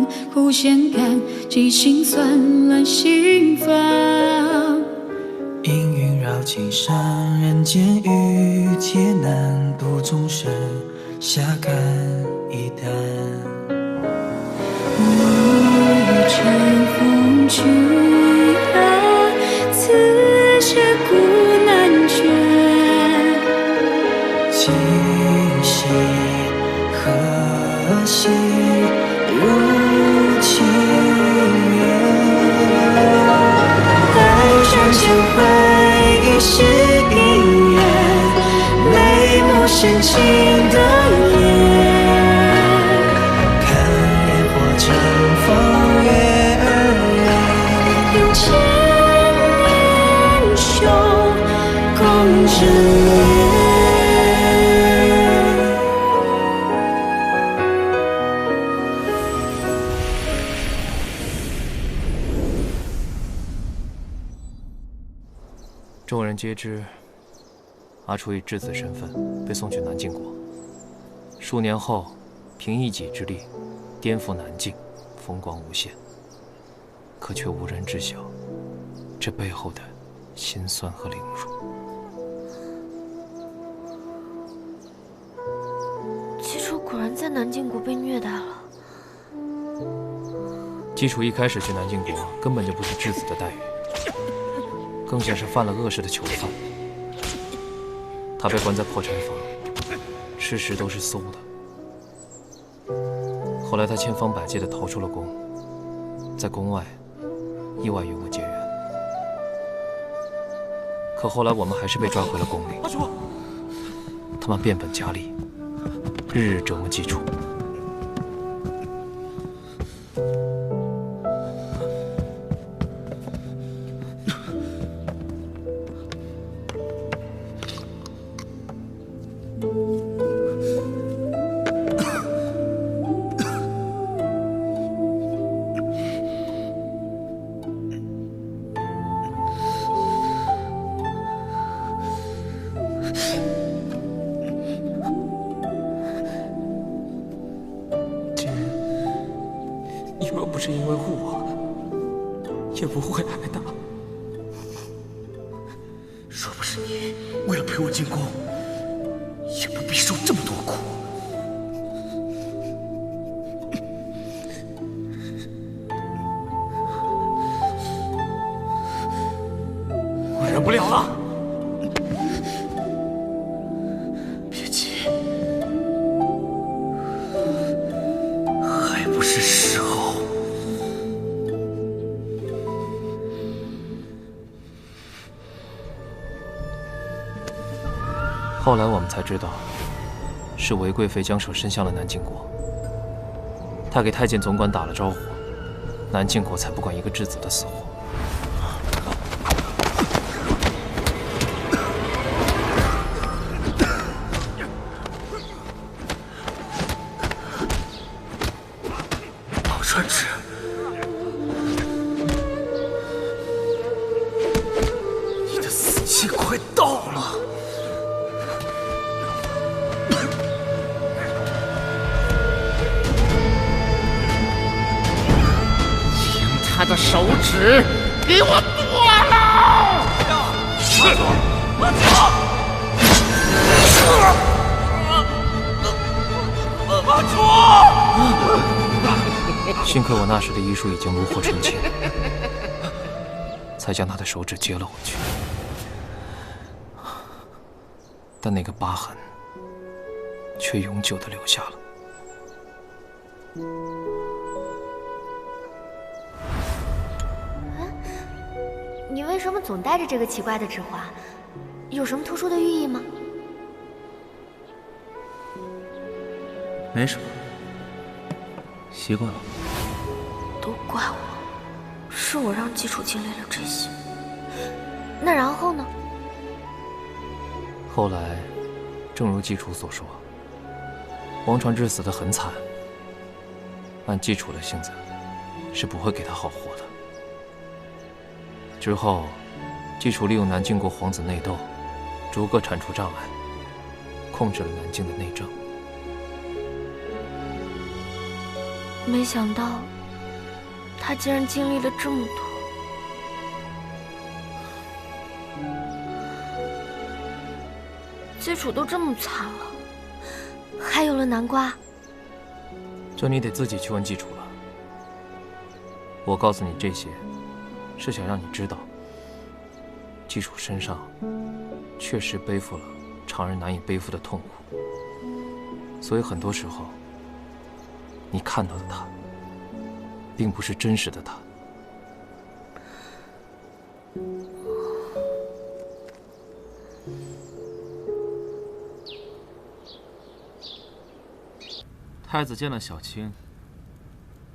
欢，互相感激心酸乱心房。阴云绕青山，人间遇劫难，渡众生下看一担。我欲乘风去啊，此事古难全。今夕何夕如情缘？爱转成回忆是姻缘，眉目深情的眼。看烟火乘风月儿圆，用千年胸共枕眠。众人皆知，阿楚以质子身份被送去南晋国。数年后，凭一己之力颠覆南境，风光无限。可却无人知晓这背后的辛酸和凌辱。姬楚果然在南晋国被虐待了。姬楚一开始去南晋国，根本就不是质子的待遇。更像是犯了恶事的囚犯。他被关在破柴房，吃食都是馊的。后来他千方百计地逃出了宫，在宫外意外与我结缘。可后来我们还是被抓回了宫里。他们变本加厉，日日折磨姬楚。不是因为护我，也不会挨打。若不是你为了陪我进宫，也不必受这么多苦。我忍不了了。别急，还不是时候。后来我们才知道，是韦贵妃将手伸向了南晋国。她给太监总管打了招呼，南晋国才不管一个质子的死活。宝川池，你的死期快到了。他的手指给我剁了！是，慢走！阿楚！幸亏我那时的医术已经炉火纯青，才将他的手指接了回去。但那个疤痕却永久地留下了。你为什么总带着这个奇怪的指环？有什么特殊的寓意吗？没什么，习惯了。都怪我，是我让姬楚经历了这些。那然后呢？后来，正如姬楚所说，王传之死得很惨。按姬楚的性子，是不会给他好活的。之后，姬楚利用南晋国皇子内斗，逐个铲除障碍，控制了南境的内政。没想到他竟然经历了这么多。基础都这么惨了，还有了南瓜。这你得自己去问基础了。我告诉你这些，是想让你知道，基础身上确实背负了常人难以背负的痛苦，所以很多时候，你看到的他，并不是真实的他。太子见了小青，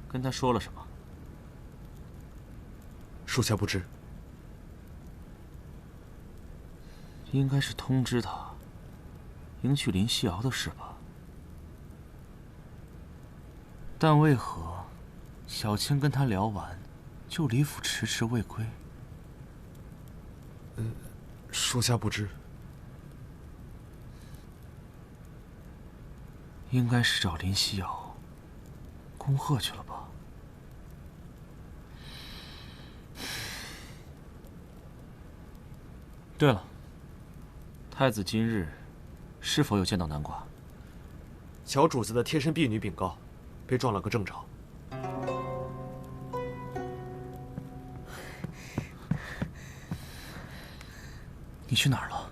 跟他说了什么？属下不知。应该是通知他迎娶林夕瑶的事吧。但为何小青跟他聊完，就离府迟迟未归？属下不知。应该是找林夕瑶恭贺去了吧？对了，太子今日是否有见到南瓜？小主子的贴身婢女禀告，被撞了个正着。你去哪儿了？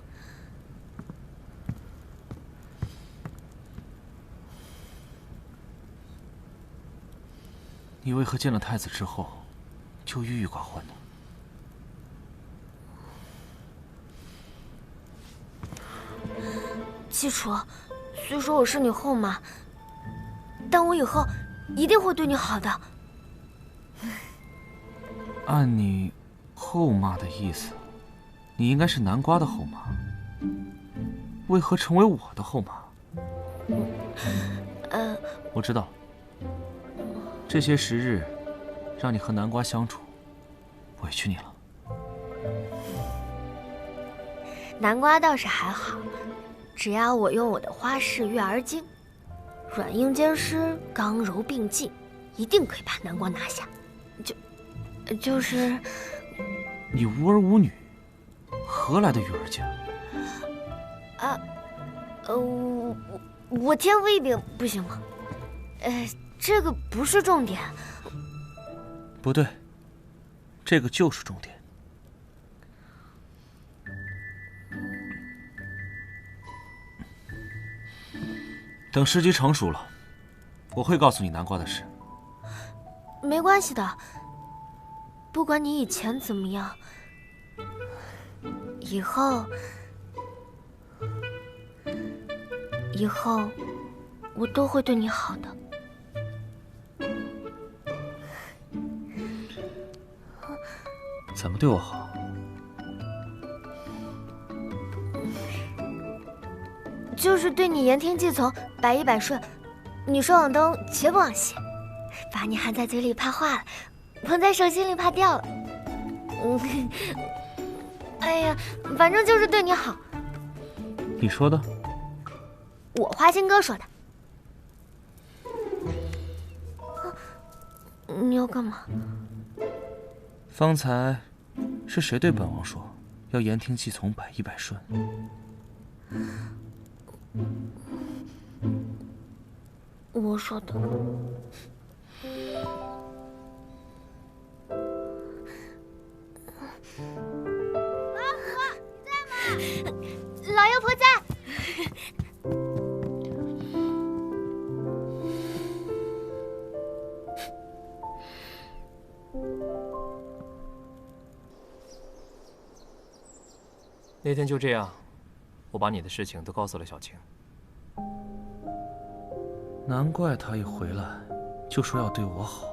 你为何见了太子之后，就郁郁寡欢呢？基础，虽说我是你后妈，但我以后一定会对你好的。按你后妈的意思，你应该是南瓜的后妈，为何成为我的后妈？我知道，这些时日让你和南瓜相处，委屈你了。南瓜倒是还好，只要我用我的花式育儿经，软硬兼施，刚柔并济，一定可以把南瓜拿下。就是你无儿无女，何来的育儿经？我天赋异禀，不行吗？这个不是重点。不对，这个就是重点。等时机成熟了，我会告诉你南瓜的事。没关系的，不管你以前怎么样，以后我都会对你好的。怎么对我好？就是对你言听计从，百依百顺。你说往东，绝不往西。把你含在嘴里怕化了，捧在手心里怕掉了。哎呀，反正就是对你好。你说的？我花心哥说的。你要干嘛？方才是谁对本王说要言听计从，百依百顺？我说的。老婆在吗？老妖婆在。那天就这样，我把你的事情都告诉了小青。难怪他一回来就说要对我好。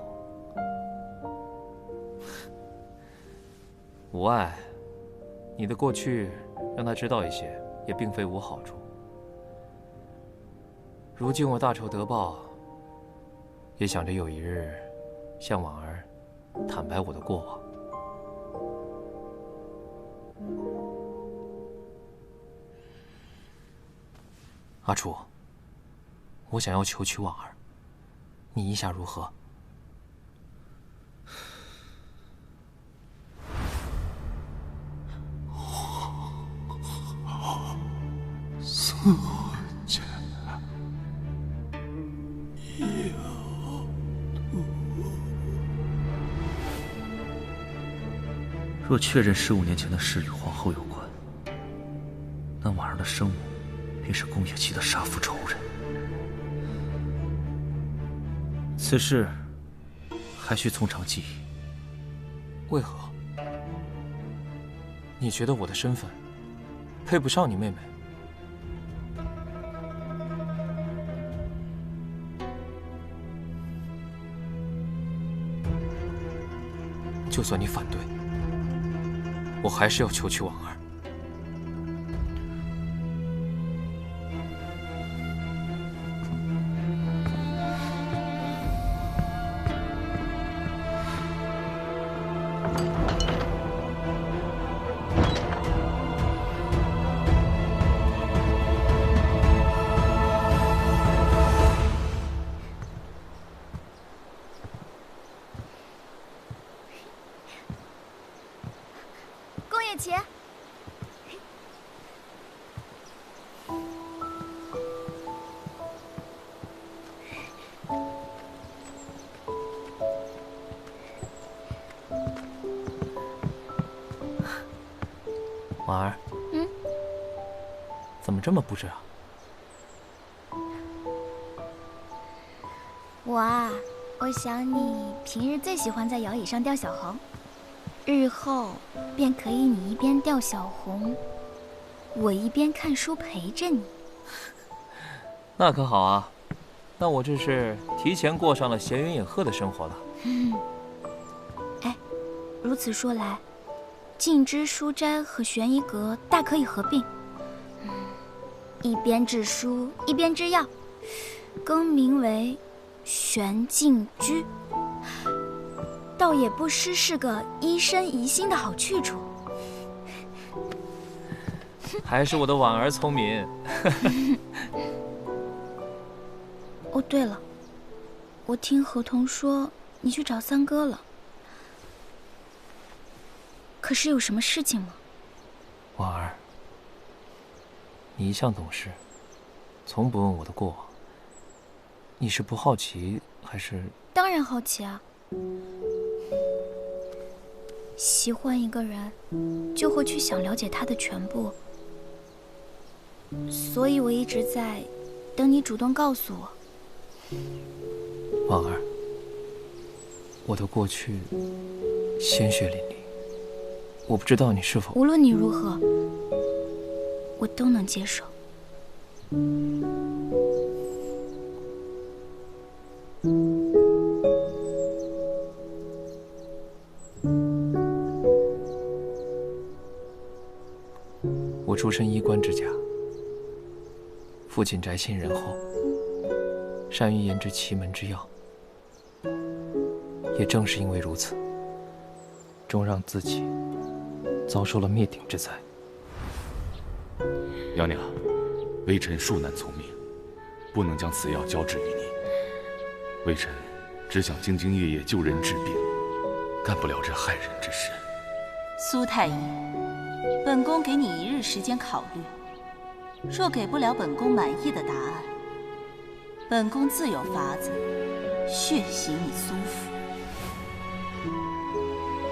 无碍，你的过去让他知道一些，也并非无好处。如今我大仇得报，也想着有一日向婉儿坦白我的过往。阿楚，我想要求娶婉儿，你意下如何？若确认15年前的事与皇后有关，那婉儿的生母便是宫野期的杀父仇人。此事还需从长计议。为何？你觉得我的身份配不上你妹妹？就算你反对，我还是要求去婉儿。宫野奇，婉儿，怎么这么不知啊？我想你平日最喜欢在摇椅上钓小红，日后便可以你一边钓小红，我一边看书陪着你。那可好啊，那我这是提前过上了闲云野鹤的生活了。哎，如此说来，静之书斋和悬疑阁大可以合并，一边制书，一边制药，更名为玄静居，倒也不失是个医生宜心的好去处。还是我的婉儿聪明。哦，对了，我听合同说你去找三哥了，可是有什么事情吗？婉儿，你一向懂事，从不问我的过往。你是不好奇还是？当然好奇啊！喜欢一个人，就会去想了解他的全部，所以我一直在等你主动告诉我。婉儿，我的过去鲜血淋漓，我不知道你是否……无论你如何，我都能接受。我出身衣冠之家，父亲宅心仁厚，善于研制奇门之药。也正是因为如此，终让自己遭受了灭顶之灾。娘娘，微臣恕难从命，不能将此药交治于你。微臣只想兢兢业业救人治病，干不了这害人之事。苏太医，本宫给你1日时间考虑，若给不了本宫满意的答案，本宫自有法子血洗你苏府。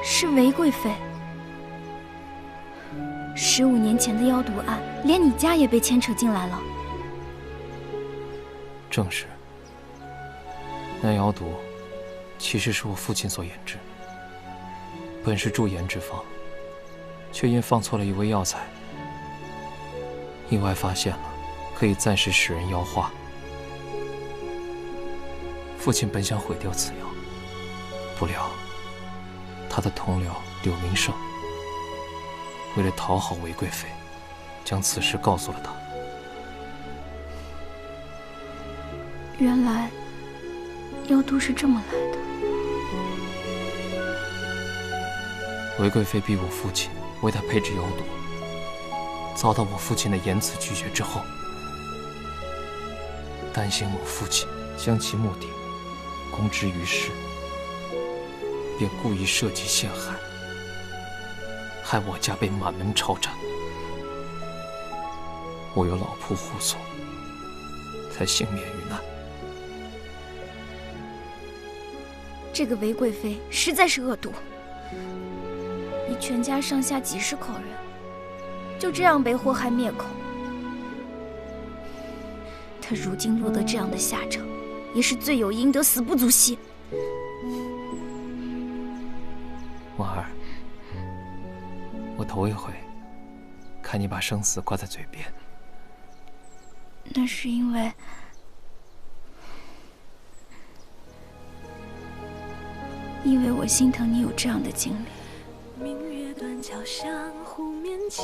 是韦贵妃。15年前的妖毒案，连你家也被牵扯进来了。正是。那妖毒其实是我父亲所研制，本是驻颜之方，却因放错了一味药材，意外发现了可以暂时使人妖化。父亲本想毁掉此药，不料他的同僚柳明胜为了讨好韦贵妃，将此事告诉了他。原来妖毒是这么来的。韦贵妃逼我父亲为她配制妖毒，遭到我父亲的严词拒绝之后，担心我父亲将其目的公之于世，便故意设计陷害，害我家被满门抄斩。我有老仆护送，才幸免于难。这个韦贵妃实在是恶毒，你全家上下几十口人，就这样被祸害灭口。他如今落得这样的下场，也是罪有应得，死不足惜。婉儿，我头一回看你把生死挂在嘴边。那是因为我心疼你有这样的经历。明月断桥上，湖面起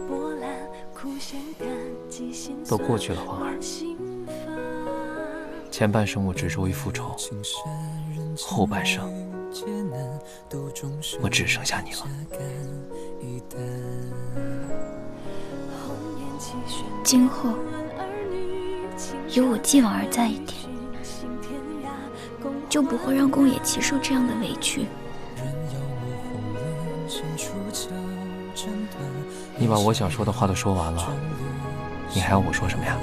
波澜，苦弦感激心酸。都过去了，婉儿。前半生我执着于复仇，后半生我只剩下你了。今后有我继婉儿在一天，就不会让宫野奇受这样的委屈。你把我想说的话都说完了，你还要我说什么呀？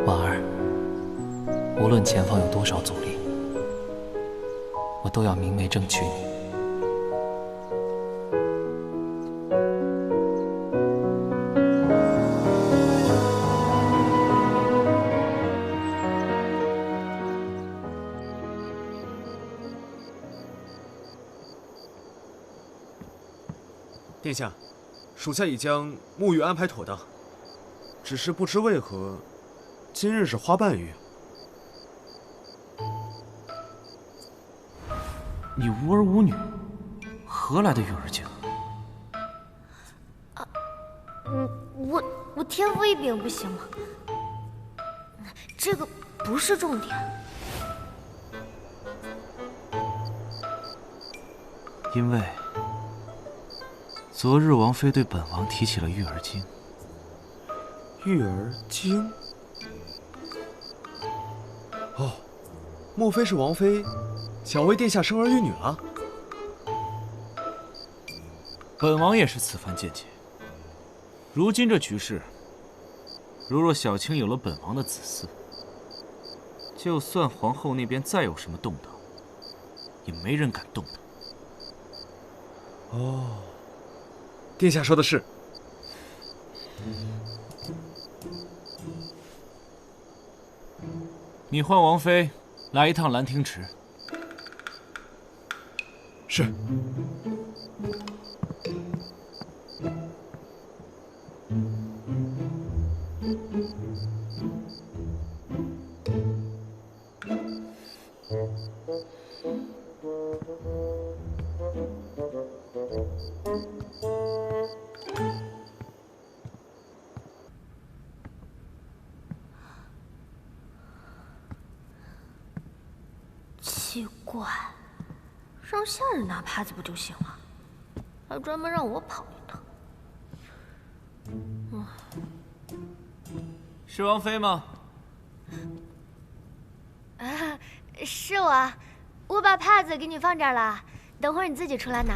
婉儿，无论前方有多少阻力，我都要明媒正娶你。殿下，属下已将沐浴安排妥当，只是不知为何，今日是花瓣浴。你无儿无女，何来的育儿经？我天赋异禀不行吗？这个不是重点。因为昨日王妃对本王提起了育儿经。育儿经？哦，莫非是王妃想为殿下生儿育女了？本王也是此番见解。如今这局势，如若小青有了本王的子嗣，就算皇后那边再有什么动荡，也没人敢动她。哦，殿下说的是。你唤王妃来一趟兰亭池。是。奇怪，让下人拿帕子不就行了，还专门让我跑一趟。是王妃吗？啊，是我，我把帕子给你放这儿了，等会儿你自己出来拿。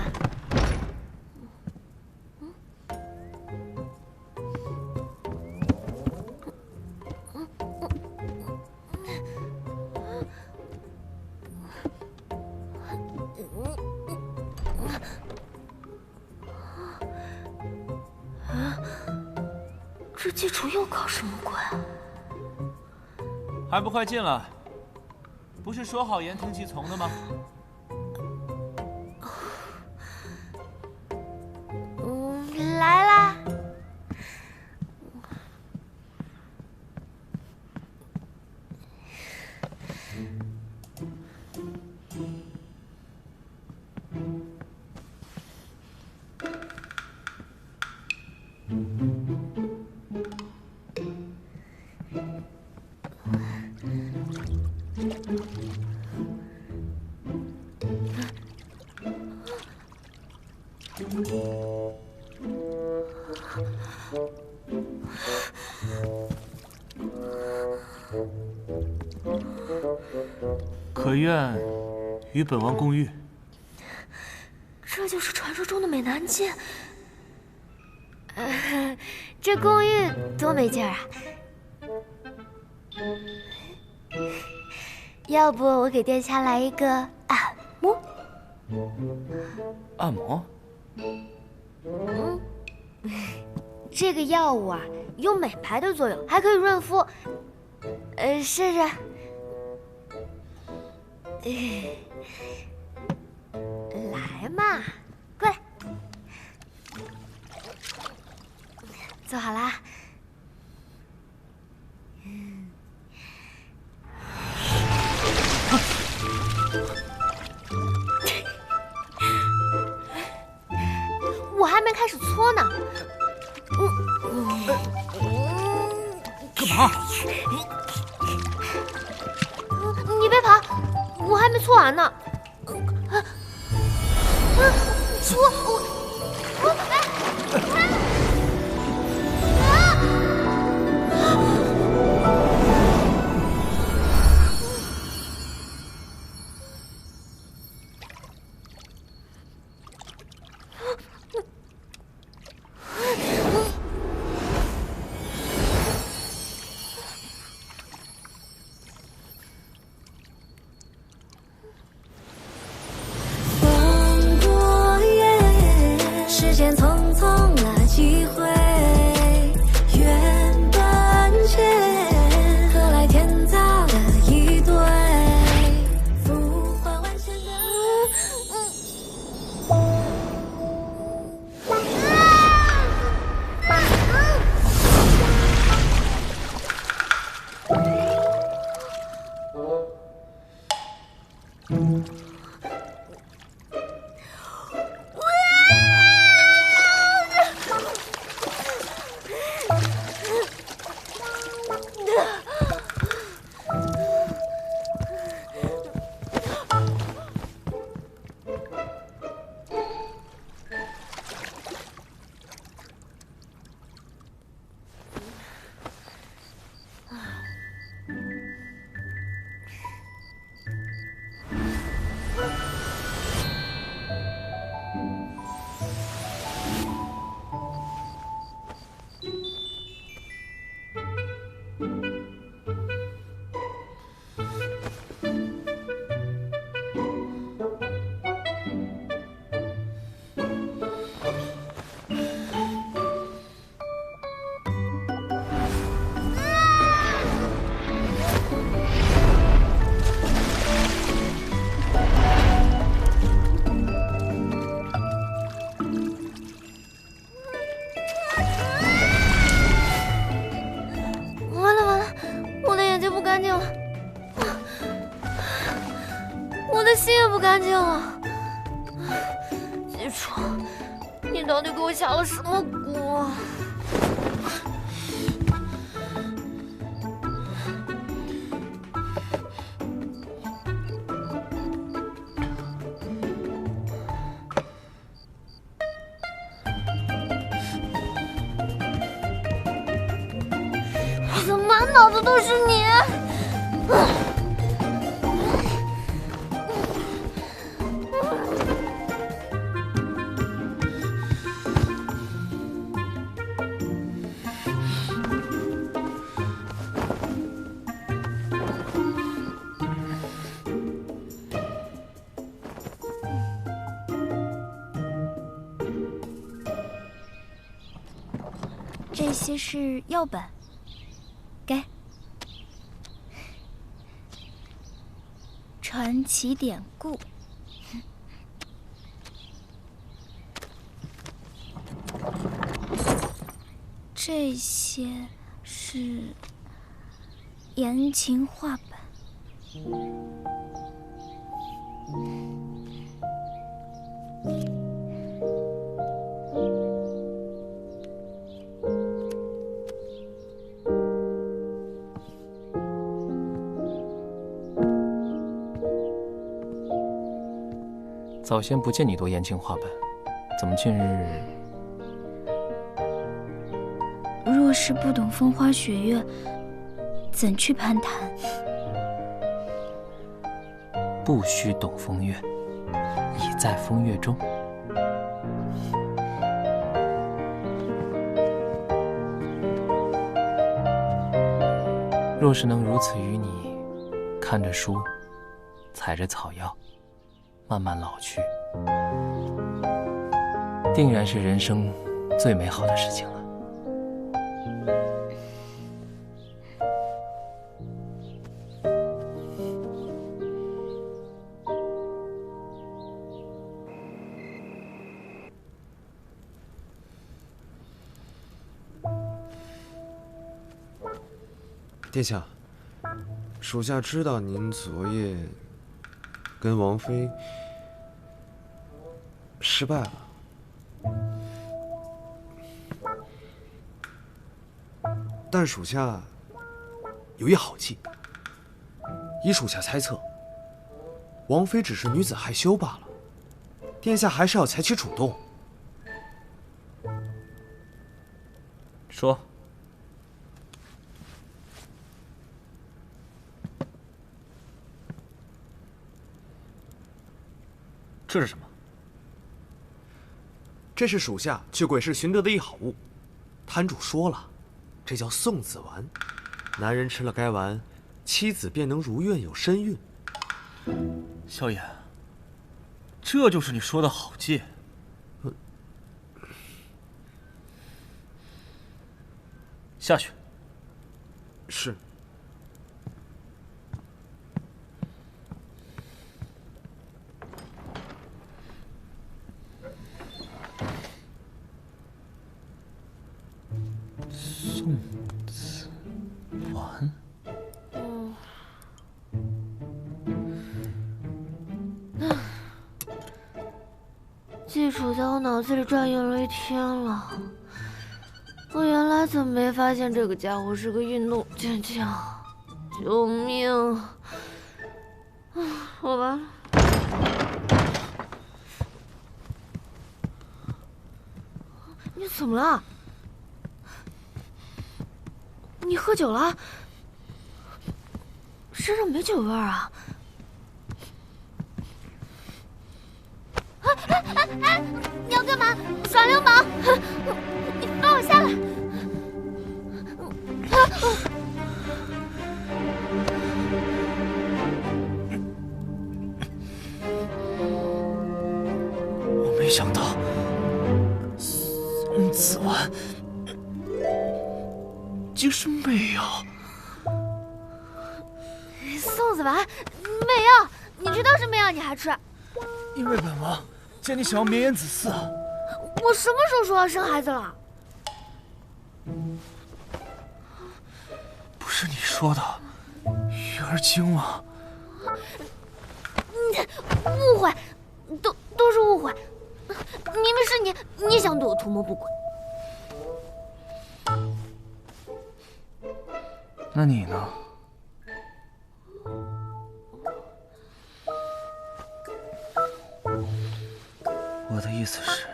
这祭厨又搞什么鬼啊？还不快进来！不是说好言听计从的吗？来啦！可愿与本王共浴？这就是传说中的美男计。这共浴多没劲儿啊！要不我给殿下来一个按摩？按摩？这个药物啊，有美白的作用，还可以润肤。试试。来嘛，过来。坐好啦。我还没开始搓呢。干嘛？你别跑，我还没搓完呢。搓时间匆匆了几回，缘断间，何来天造的一对，浮华万千的。心也不干净了。记住，你到底给我下了什么蛊啊？我怎么满脑子都是你？这些是药本，给。传奇典故。这些是言情画本。早先不见你读言情画本，怎么近日？若是不懂风花雪月，怎去攀谈？不须懂风月，已在风月中。若是能如此与你，看着书，采着草药，慢慢老去，定然是人生最美好的事情了。殿下，属下知道您昨夜跟王妃失败了，但属下有一好计。依属下猜测，王妃只是女子害羞罢了，殿下还是要采取主动。说。这是什么？这是属下去鬼市寻得的一好物。摊主说了，这叫送子丸，男人吃了该丸，妻子便能如愿有身孕。萧炎，这就是你说的好戒？下去。是。送子丸。基础在我脑子里转悠了一天了，我原来怎么没发现这个家伙是个运动健将？救命！我完了。你怎么了？你喝酒了？身上没酒味儿啊！你要干嘛？耍流氓！你放我下来！我没想到送子丸竟是美药。送子丸，美药，你知道是美药你还吃？因为本王见你想要绵延子嗣啊！我什么时候说要生孩子了？不是你说的育儿经吗？误会，都是误会，明明是你想对我图谋不轨。那你呢？我的意思是，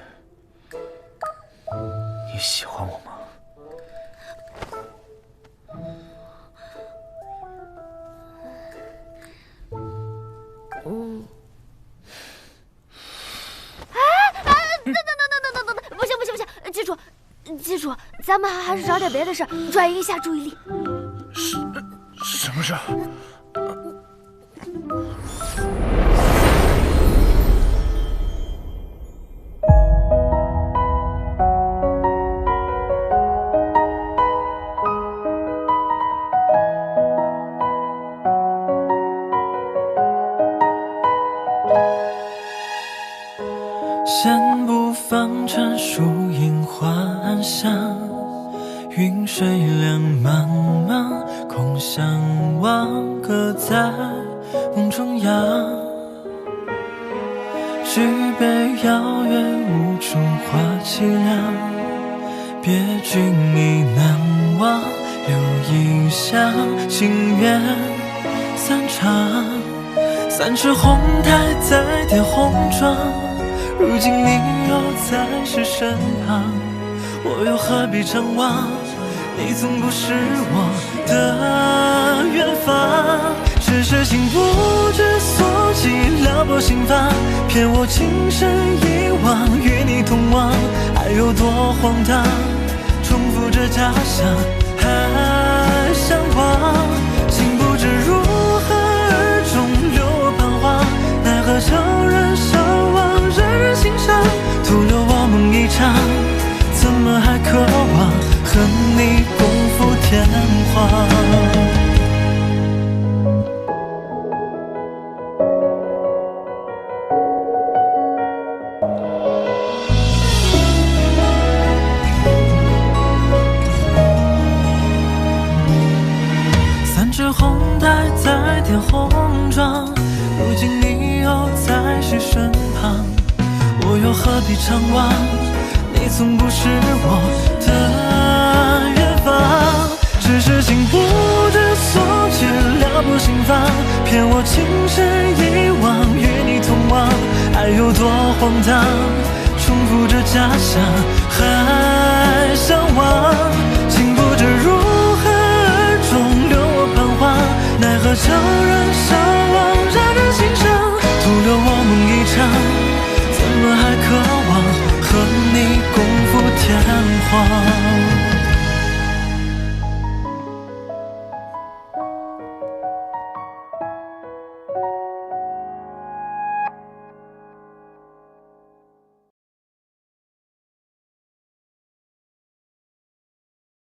你喜欢我吗？等，不行，记住，咱们还是找点别的事转移一下注意力。什么事？先不放尘树影幻想，云水两茫茫，空相望，各在梦中央。举杯邀月，无处话凄凉。别君已难忘，留一香，情缘散场。三尺红台再叠红妆，如今你又在谁身旁？我又何必张望？你总不是我的远方。只是情不知所起，撩拨心房，骗我情深一往，与你同往，爱有多荒唐？重复着家乡，还相望，竟不知如何而终，留我彷3支红带在点红妆，如今你又在谁身旁？我又何必张望？你从不是我的远方，只是情不知所起，撩拨心房，骗我情深一往，与你同往，爱有多荒唐，重复着假象，还向往。